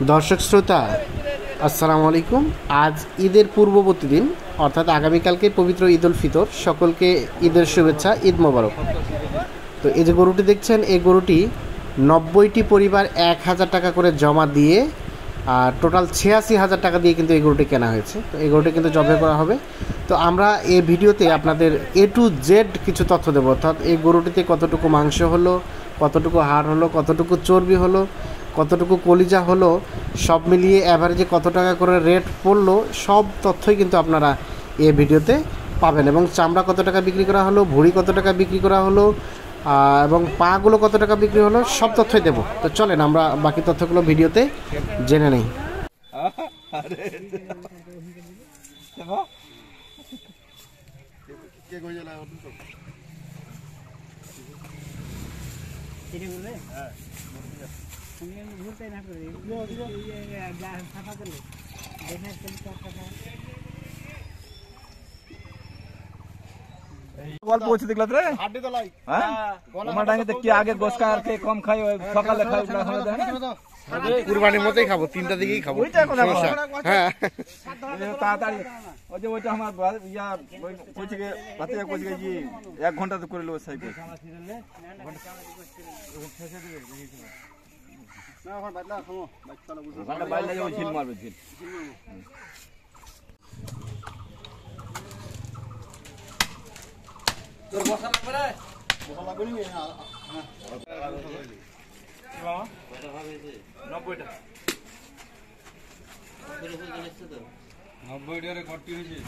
দর্শক শ্রোতা আসসালামু আলাইকুম। আজ ঈদের পূর্ববর্তী দিন অর্থাৎ আগামীকালকে পবিত্র ঈদ উল ফিতর। সকলকে ঈদের শুভেচ্ছা, ঈদ মোবারক। তো এই যে গরুটি দেখছেন, এই গরুটি 90টি পরিবার 1000 টাকা করে জমা দিয়ে টোটাল 86,000 টাকা দিয়ে কিন্তু এই গরুটি কেনা হয়েছে। তো এই গরুটি কিন্তু জবাই করা হবে। তো আমরা এই ভিডিওতে আপনাদের A to Z কিছু তথ্য দেবো, অর্থাৎ এই গরুটিতে কতটুকু মাংস হলো, কতটুকু হাড় হলো, কতটুকু চর্বি হলো, কতটুকু কলিজা হলো, সব মিলিয়ে অ্যাভারেজে কত টাকা করে রেট পড়লো, সব তথ্যই কিন্তু আপনারা এই ভিডিওতে পাবেন। এবং চামড়া কত টাকা বিক্রি করা হলো, ভুঁড়ি কত টাকা বিক্রি করা হলো, এবং পাগুলো কত টাকা বিক্রি হলো, সব তথ্যই দেবো। তো চলেন আমরা বাকি তথ্যগুলো ভিডিওতে জেনে নেই। গল্প হচ্ছে দেখলা রে হাড্ডি তো লাই হ্যাঁ ওমা ডাঙ্গিতে কি আগে গোস খায় আর কে কম খায় ওই সকালে খায় না খাওয়া দেয় না কুরবানির মতোই খাবো, 3টা দিকেই খাবো। ওইটা কোনা হ্যাঁ তাড়াতাড়ি ওই যে ওইটা আমার ইয়া ওই কইছে কে রাতে কইছে কে জি 1 ঘন্টাতে করে লও সাইকেল না এখন বাদলা খামো বাচ্চালা বুঝো বাদলা বাইলে ওই ঝিল মারবে ঝিল তোর বসা লাগবে রে বসা লাগবে নি হ্যাঁ বাবা কত ভাবেছে 90 টা 90 টারে কট্টি হইছে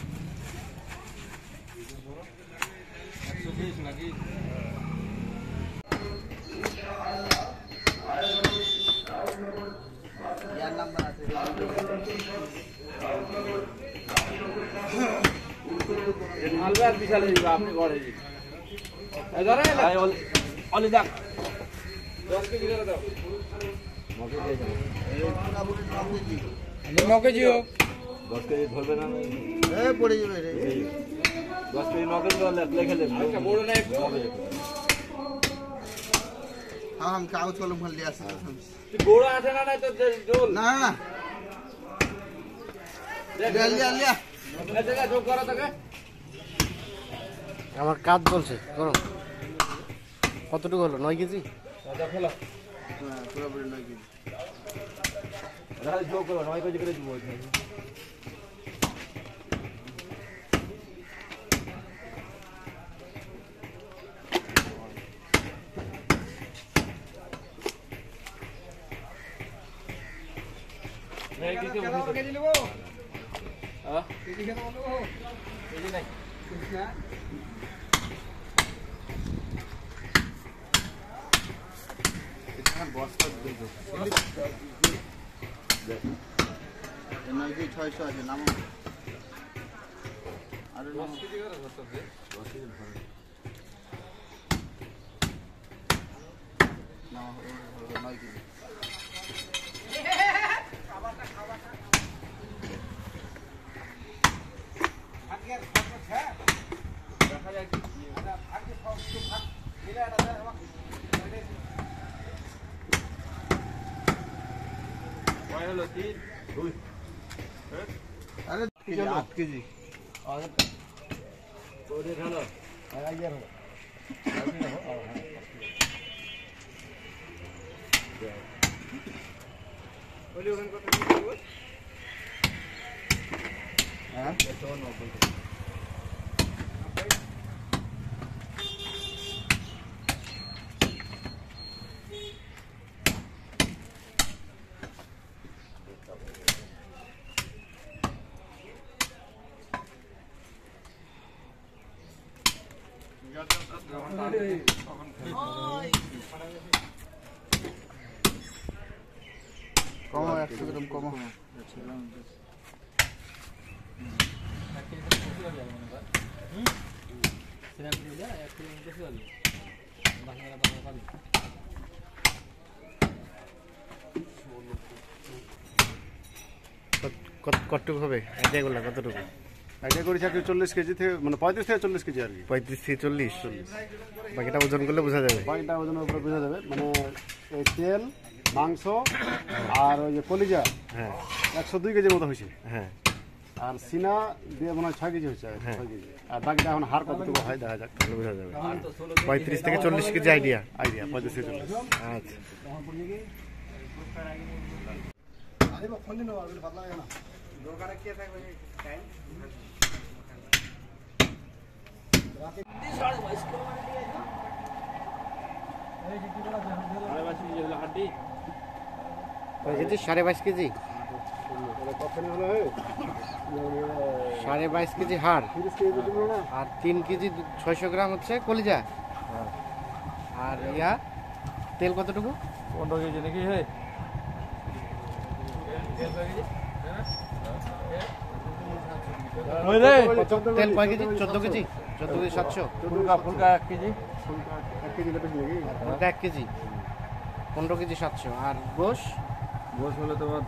120 নাকি ইয়ার নাম্বার আছে আলবা বিশালে দিবা আপনি ঘরে জি এই ধরে এই অলি দাও 10 কেজি করে দাও 9 কেজি দিয়ে দাও 9 কেজি হোক 10 কেজি ধরবে না এ পড়ে যাবে রে 10 কেজি 9 কেজি লিখে দেব আচ্ছা বড় না একটু हां हम कागज कलम भर लिया से तू गोड़ा आठे ना नहीं तो जोल ना ना ले लिया लिया ले जगह जो करो तके আমার কাজ চলছে, করো। কতটুকু হলো? 9 কেজি। দাদা ফেলো হ্যাঁ পুরো পুরো 9 কেজি রাজ যোগ করো 9 কেজি করে দিব এই দিকে বসে কেজি নেব হ্যাঁ কেজি কেন বলবো কেজি নাই না এটা বস কর দেই তো এমআই 600 আছে নাম আর 10 কেজি করে ধরতে হবে 10 কেজি ধরে না 9 কেজি अरे 8 केजी और थोड़े खालो आइए हो बोलिए उन को हां 190 কম 100 গ্রাম কম কতটুকু হবে আইডিয়া করলা? কতটুকু আইডিয়া করেছি আর কি 40 কেজি থেকে মানে 35 থেকে 40 কেজি আর কি 35 থেকে 40 বাকিটা ওজন করলে বোঝা যাবে। বাকিটা ওজনের উপরে বোঝা যাবে। মানে এই তেল মাংস আর ওই যে কলিজা হ্যাঁ 102 কেজির মতো হয়েছে। হ্যাঁ আর সিনা দিয়ে মনে হয় 6 কেজি হয়েছে, 6 কেজি। আর বাকিটা এখন হাড় কতটুকু হয় দেখা যাক, বোঝা যাবে। 35 থেকে 40 কেজি আইডিয়া। 35 থেকে 40। আচ্ছা হাড্ডি কয় কেজি? 22.5 কেজি। 22.5 কেজি হাড় আর 3 কেজি 600 গ্রাম হচ্ছে কলিজা। আর ইয়া তেল কতটুকু? 15 কেজি নাকি? হে তেল কয় কেজি? 14 কেজি। 14 কেজি 700। ফুলকা 1 কেজি। 1 কেজি লেপেস নাকি? ওটা 1 কেজি 15 কেজি 700। আর গোশ গোস হলে তোমার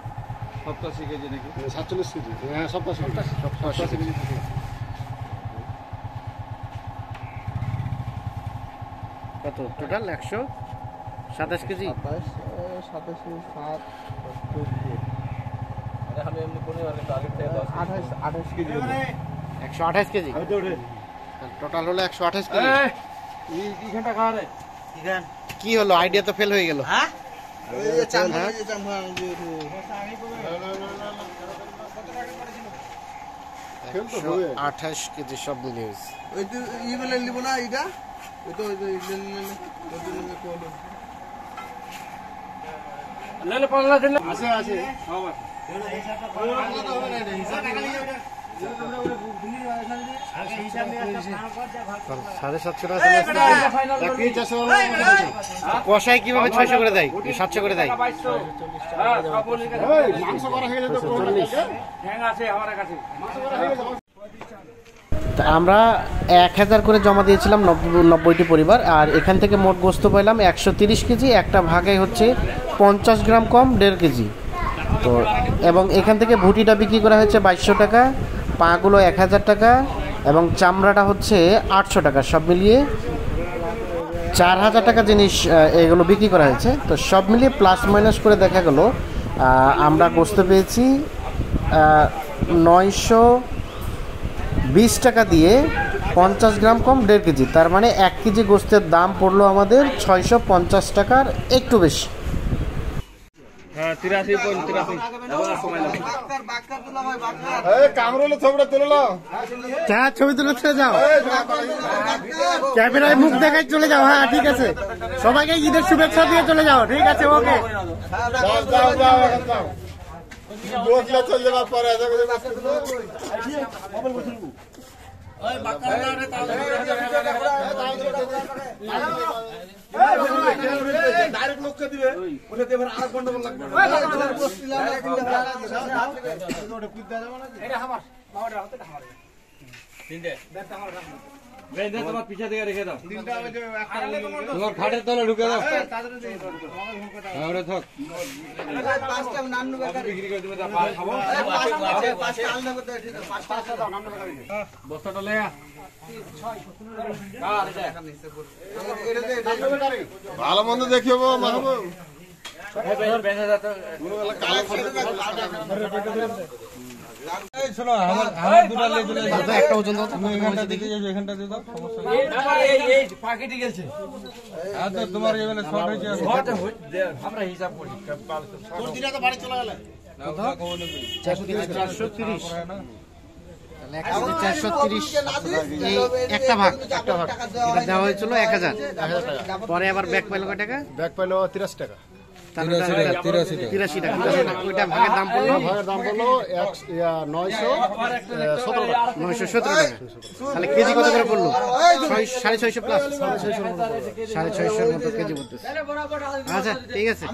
87 কেজি নাকি? 47 কেজি। হ্যাঁ 87 কেজি। কত total? 127 KG. 28 KG. 128 KG total হলো 128 কেজি। কি ঘন্টা খাওয়া রে? কি হলো? আইডিয়া তো ফেল হয়ে গেল। হ্যাঁ 128 কেজি সব মিলিয়ে হয়েছে। লেলে পাগলা দিন আছে আছে। বাবা 750 টাকা কষাই কিভাবে 600 করে দেয়? 700 করে দেয়। মাংস করা হয়ে গেলে তো 40। হ্যাঁ আছে আমার কাছে। তা আমরা 1000 করে জমা দিয়েছিলাম 90টি পরিবার। আর এখান থেকে মোট গোস্ত পাইলাম 130 কেজি। একটা ভাগে হচ্ছে 50 গ্রাম কম 1.5 কেজি। তো এবং এখান থেকে ভুটিটা বিক্রি করা হয়েছে 2200 টাকা, পাগুলো 1000 টাকা এবং চামড়াটা হচ্ছে 800 টাকা। সব মিলিয়ে 4000 টাকা জিনিস এগুলো বিক্রি করা হয়েছে। তো সব মিলিয়ে প্লাস মাইনাস করে দেখা গেল আমরা গোস্ত পেয়েছি 920 টাকা দিয়ে 50 গ্রাম কম 1.5 কেজি। তার মানে 1 কেজি গোস্তের দাম পড়লো আমাদের 650 টাকার একটু বেশি। হ্যাঁ 83 কামরুলে ছবিটা তুলে নাও। চা ছবি তুলে চলে যাও, ক্যামেরায় মুখ দেখাই চলে যাও। হ্যাঁ ঠিক আছে, সবাইকে ঈদের শুভেচ্ছা দিয়ে চলে যাও। ঠিক আছে, ওকে। বসলে চলে যাবার পরে ডাইরেক্ট লোককে দিবে ওটা দিয়ে আর গন্ডগোল লাগবে। তোমার পিছা থেকে রেখে দাও, তোমার খাটের তলে ঢুকে দাও। বিক্রি করে দেবে, বস্তাটা লে ভালো মন্দ দেখিব মাহবু। একটা ওজন দাও তো। আমরা হিসাব করি 430 430 একটা ভাগ এটা দেওয়া হয়েছিল 1000 পরে আবার ব্যাক পাইলো কয় টাকা? ব্যাগ পাইলো 83 টাকা। 83 টাকা। ওইটা ভাগের দাম পড়লো, ভাগের দাম পড়লো 917 টাকা। তাহলে কেজি কত করে পড়লো? 650 প্লাস 650 মতো কেজি পড়তেছে। আচ্ছা ঠিক আছে।